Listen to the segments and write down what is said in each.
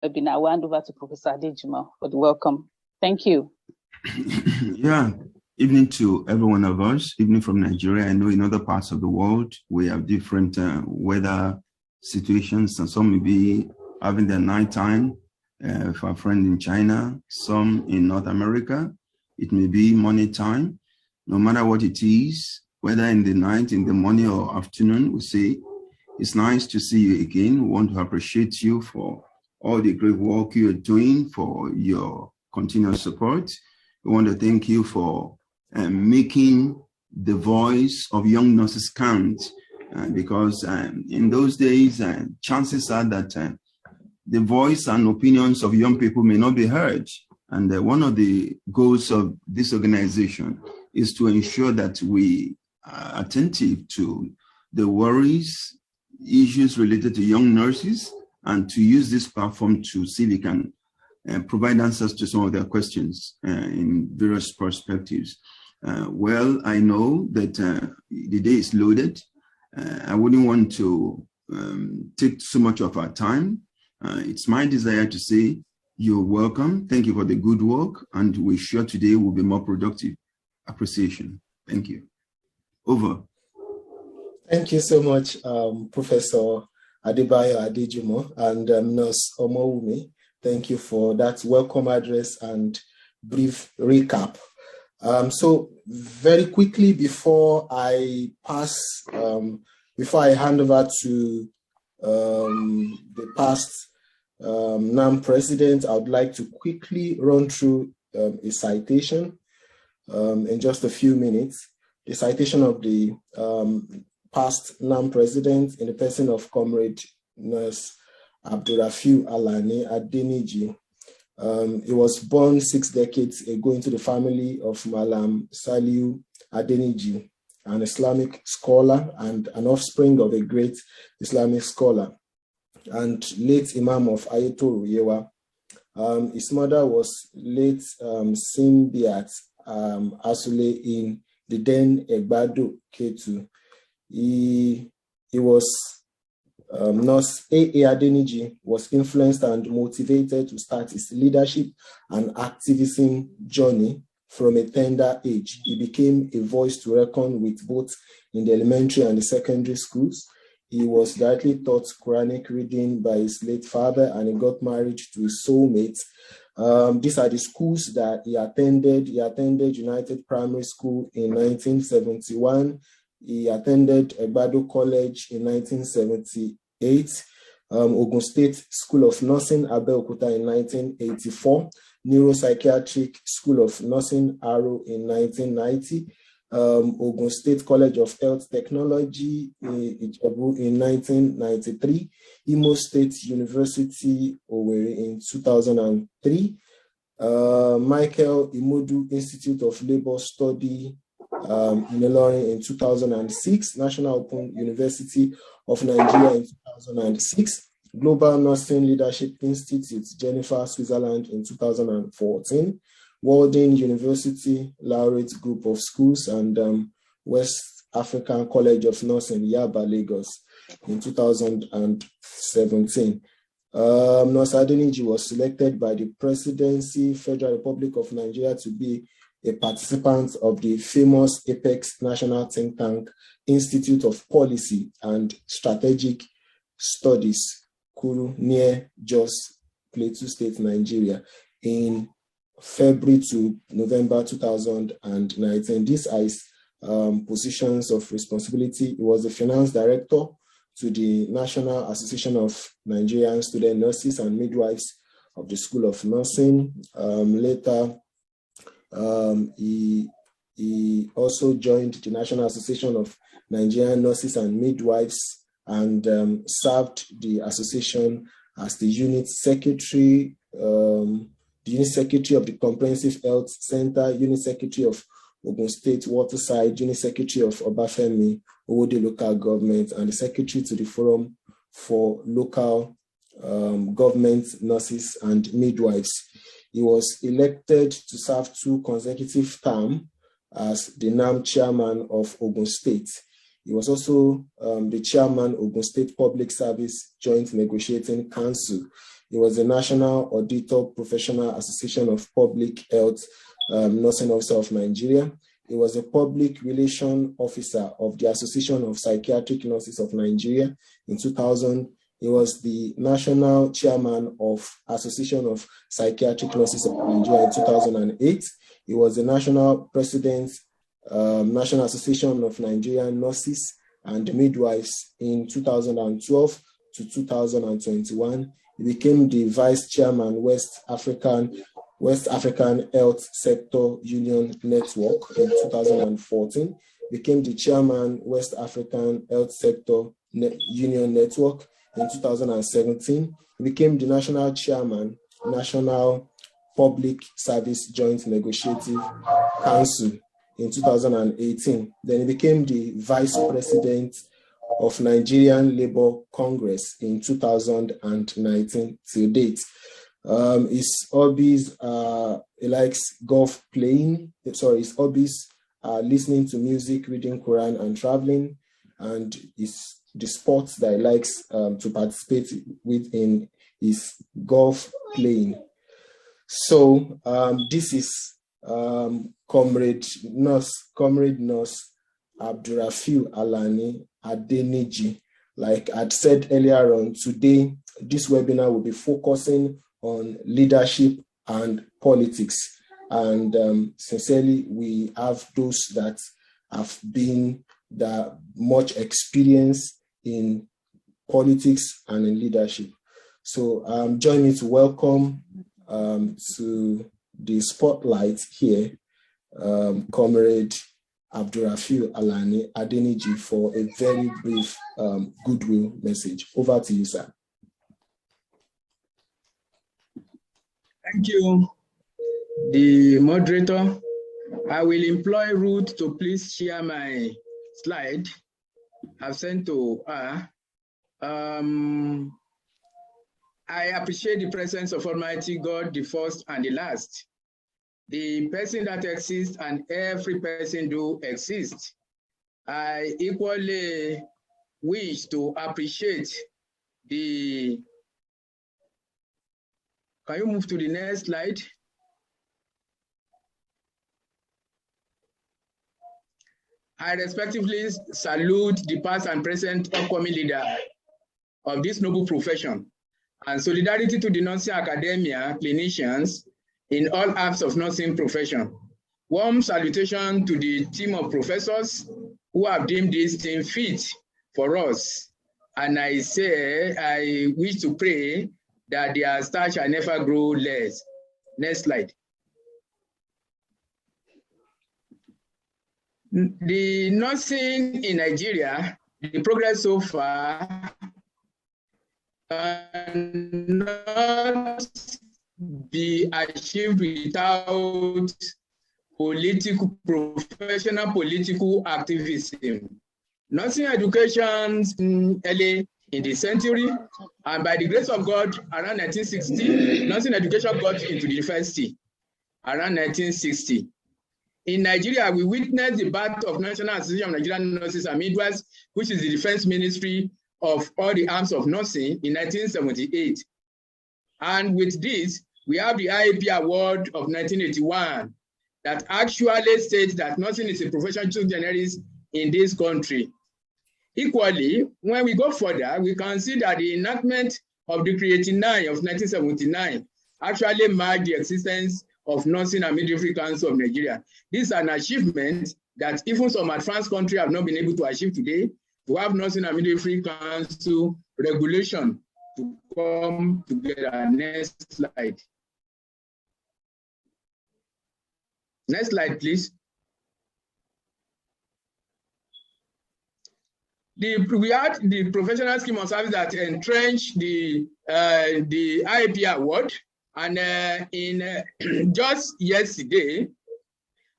webinar. I will hand over to Professor Adeniji for the welcome. Thank you. Yeah, evening to every one of us, evening from Nigeria. I know in other parts of the world, we have different weather situations, and some may be having their nighttime. For a friend in China, some in North America, it may be morning time. No matter what it is, whether in the night, in the morning or afternoon, we say, it's nice to see you again. We want to appreciate you for all the great work you're doing, for your continuous support. We want to thank you for making the voice of young nurses count, because in those days, chances are that the voice and opinions of young people may not be heard. And one of the goals of this organization is to ensure that we are attentive to the worries, issues related to young nurses, and to use this platform to see if we can provide answers to some of their questions in various perspectives. Well, I know that the day is loaded. I wouldn't want to take so much of our time. It's my desire to say you're welcome. Thank you for the good work, and we're sure today will be more productive. Appreciation. Thank you. Over. Thank you so much, Professor Adebayo Adejumo and Nurse Omowumi. Thank you for that welcome address and brief recap. So very quickly, before I hand over to the past NANNM President, I would like to quickly run through a citation in just a few minutes. The citation of the past NANNM President in the person of Comrade Nurse Abdrafiu Alani Adeniji. He was born 6 decades ago into the family of Malam Saliu Adeniji, an Islamic scholar and an offspring of a great Islamic scholar and late Imam of Ayatollah Yewa. His mother was late Simbiat Asule in the then Egbado Ketu. He was Nurse A. Adeniji was influenced and motivated to start his leadership and activism journey from a tender age. He became a voice to reckon with both in the elementary and the secondary schools. He was directly taught Quranic reading by his late father, and he got married to his soulmate. These are the schools that he attended. He attended United Primary School in 1971. He attended Egbado College in 1978, Ogun State School of Nursing, Abeokuta in 1984, Neuropsychiatric School of Nursing, Aro in 1990, Ogun State College of Health Technology in 1993, Imo State University, Owerri in 2003, Michael Imodu Institute of Labor Study in Ilorin in 2006, National Open University of Nigeria in 2006, Global Nursing Leadership Institute, Geneva, Switzerland in 2014, Walden University Laureate Group of Schools, and West African College of Nursing, Yaba, Lagos in 2017. Nurse Adeniji was selected by the Presidency, Federal Republic of Nigeria, to be a participant of the famous Apex National Think Tank Institute of Policy and Strategic Studies, Kuru, near Jos, Plateau State, Nigeria, in February to November 2019. These are his positions of responsibility. He was the finance director to the National Association of Nigerian Student Nurses and Midwives of the School of Nursing. Later, he also joined the National Association of Nigerian Nurses and Midwives and served the association as the unit secretary, of the Comprehensive Health Center, unit secretary of Ogun State Waterside, unit secretary of Obafemi Owode Local Government, and the secretary to the Forum for Local Government Nurses and Midwives. He was elected to serve 2 consecutive terms as the NANNM chairman of Ogun State. He was also the chairman of Ogun State Public Service Joint Negotiating Council. He was the National Auditor Professional Association of Public Health Nursing Officer of Nigeria. He was a Public Relation Officer of the Association of Psychiatric Nurses of Nigeria in 2000. He was the National Chairman of Association of Psychiatric Nurses of Nigeria in 2008. He was the National President, National Association of Nigerian Nurses and Midwives in 2012 to 2021. He became the Vice Chairman, West African Health Sector Union Network in 2014. Became the Chairman, West African Health Sector Union Network in 2017. He became the National Chairman, National Public Service Joint Negotiative Council in 2018. Then he became the Vice President of Nigerian Labour Congress in 2019 till date. His hobbies he likes golf playing. His hobbies are listening to music, reading Quran, and traveling. And the sports that he likes to participate in is golf playing. So this is Comrade Nurse Abdrafiu Alani Adeniji. Like I'd said earlier on, today this webinar will be focusing on leadership and politics. And sincerely, we have those that have been much experience in politics and in leadership. So join me to welcome to the spotlight here, Comrade Abdrafiu Alani Adeniji for a very brief goodwill message. Over to you, sir. Thank you, the moderator. I will employ Ruth to please share my slide I've sent to her. I appreciate the presence of Almighty God, the first and the last, the person that exists and every person do exist. I equally wish to appreciate the, can you move to the next slide? I respectively salute the past and present upcoming leader of this noble profession, and solidarity to the nursing academia clinicians in all acts of nursing profession. Warm salutation to the team of professors who have deemed this thing fit for us. And I wish to pray that their star shall never grow less. Next slide. The nursing in Nigeria, the progress so far cannot be achieved without professional political activism. Nursing education early in the century, and by the grace of God, around 1960, nursing education got into the university around 1960. In Nigeria, we witnessed the birth of National Association of Nigerian Nurses and Midwives, which is the defense ministry of all the arms of nursing in 1978. And with this, we have the IAP Award of 1981 that actually states that nursing is a profession sui generis in this country. Equally, when we go further, we can see that the enactment of Decree 89 of 1979 actually marked the existence of Nursing and Midwifery Council of Nigeria. This is an achievement that even some advanced countries have not been able to achieve today, to have Nursing and Midwifery Council regulation to come together. Next slide. Next slide, please. We had the professional scheme of service that entrenched the IAP award, and just yesterday,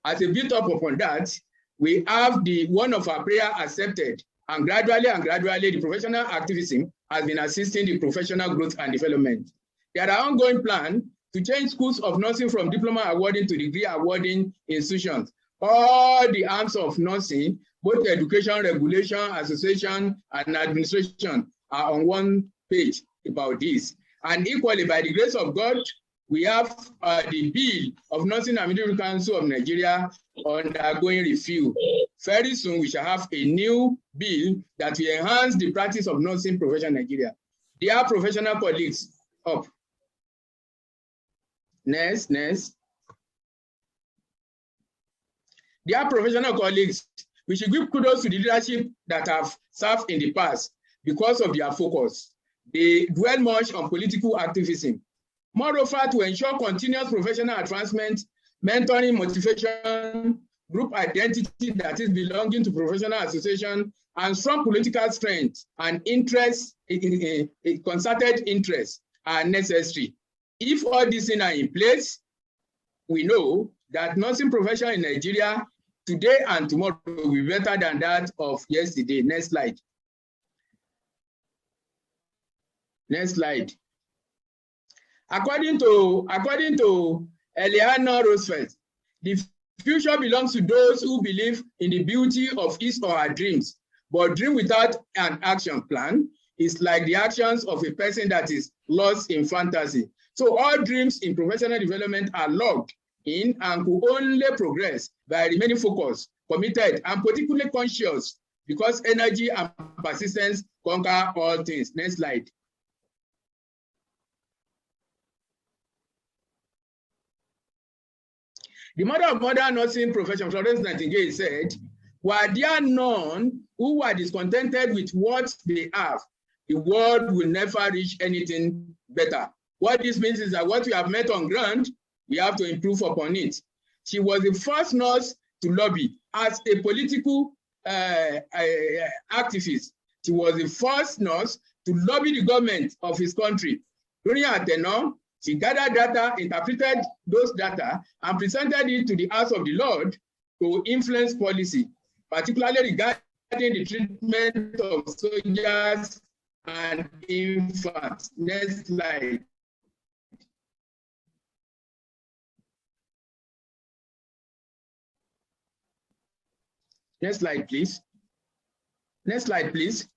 as a build up upon that, we have the one of our prayer accepted, and gradually the professional activism has been assisting the professional growth and development. There are ongoing plans to change schools of nursing from diploma awarding to degree awarding institutions. All the arms of nursing Both education, regulation, association, and administration are on one page about this. And equally, by the grace of God, we have the bill of Nursing and Midwifery Council of Nigeria undergoing review. Very soon, we shall have a new bill that will enhance the practice of nursing profession in Nigeria. Dear professional colleagues, up. Next. Dear professional colleagues, we should give kudos to the leadership that have served in the past because of their focus. They dwell much on political activism. Moreover, to ensure continuous professional advancement, mentoring, motivation, group identity that is belonging to professional association, and strong political strength and interest, concerted interest are necessary. If all these things are in place, we know that nursing profession in Nigeria today and tomorrow will be better than that of yesterday. Next slide. Next slide. According to Eleanor Roosevelt, the future belongs to those who believe in the beauty of his or her dreams, but dream without an action plan is like the actions of a person that is lost in fantasy. So all dreams in professional development are logged in and could only progress by remaining focused, committed, and particularly conscious, because energy and persistence conquer all things. Next slide. The mother of modern nursing profession, Florence Nightingale, said, "Were there none who were discontented with what they have, the world will never reach anything better." What this means is that what we have met on ground, we have to improve upon it. She was the first nurse to lobby as a political activist. She was the first nurse to lobby the government of his country. During her tenure, she gathered data, interpreted those data, and presented it to the House of the Lord to influence policy, particularly regarding the treatment of soldiers and infants. Next slide. Next slide, please. Next slide, please.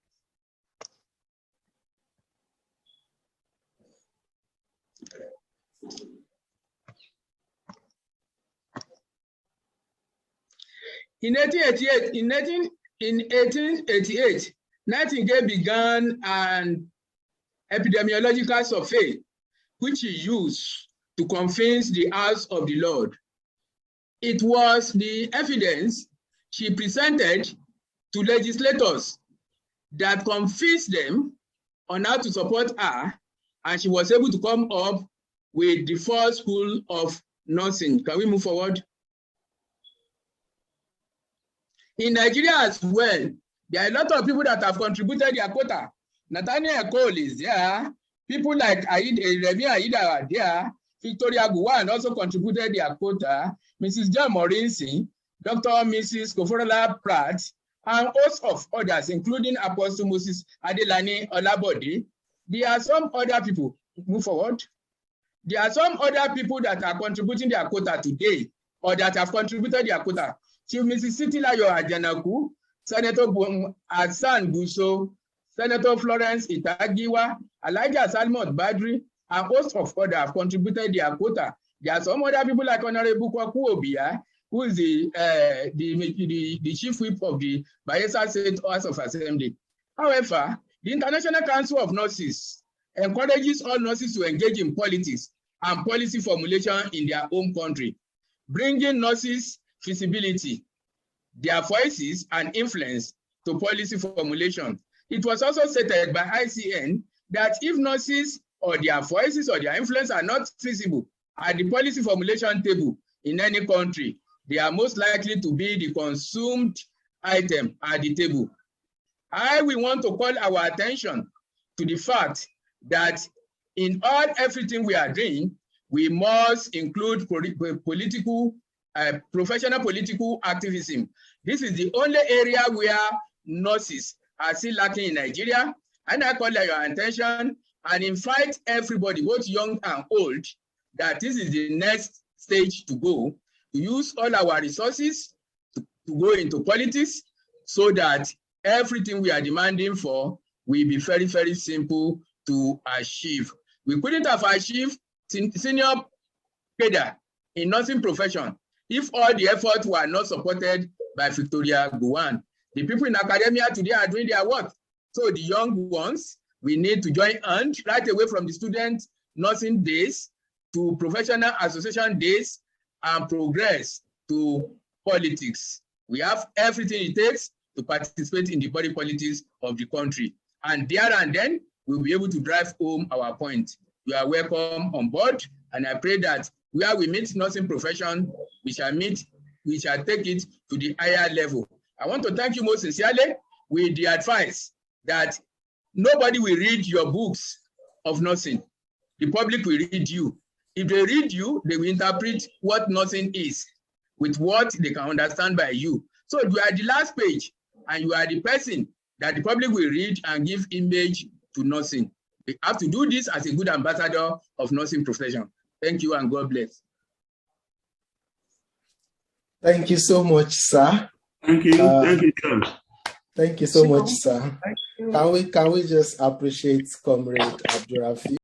In 1888, Nightingale began an epidemiological survey, which he used to convince the House of the Lord. It was the evidence she presented to legislators that convinced them on how to support her, and she was able to come up with the first school of nursing. Can we move forward? In Nigeria as well, there are a lot of people that have contributed their quota. Nathaniel Cole is there. People like Remi Aida are there. Victoria Guwan also contributed their quota. Mrs. John Morinsi, Dr. Mrs. Koforola Pratt, and hosts of others, including Apostle Moses Adelani Olabode. There are some other people. Move forward. There are some other people that are contributing their quota today, or that have contributed their quota. Chief Mrs. Sitilayo Ajanaku, Senator Hassan Guso, Senator Florence Itagiwa, Elijah Salmon Badri, and host of others have contributed their quota. There are some other people like Honorable Kwaku Obia, who is the chief whip of the Bayelsa State House of Assembly. However, the International Council of Nurses encourages all nurses to engage in politics and policy formulation in their home country, bringing nurses visibility, their voices and influence to policy formulation. It was also stated by ICN that if nurses or their voices or their influence are not visible at the policy formulation table in any country, they are most likely to be the consumed item at the table. We want to call our attention to the fact that in everything we are doing, we must include professional political activism. This is the only area where nurses are still lacking in Nigeria, and I call your attention and invite everybody, both young and old, that this is the next stage to go, to use all our resources to go into politics, so that everything we are demanding for will be very, very simple to achieve. We couldn't have achieved senior cadre in nursing profession if all the efforts were not supported by Victoria Gowon. The people in academia today are doing their work. So the young ones, we need to join hands right away from the student nursing days to professional association days and progress to politics. We have everything it takes to participate in the body politics of the country. And there and then, we'll be able to drive home our point. You are welcome on board, and I pray that where we meet nursing profession, we shall take it to the higher level. I want to thank you most sincerely with the advice that nobody will read your books of nursing. The public will read you. If they read you, they will interpret what nursing is with what they can understand by you. So you are the last page, and you are the person that the public will read and give image to nursing. We have to do this as a good ambassador of nursing profession. Thank you and God bless. Thank you so much, sir. Thank you. Thank you, George. Thank you so much, sir. Can we just appreciate Comrade Abdrafiu?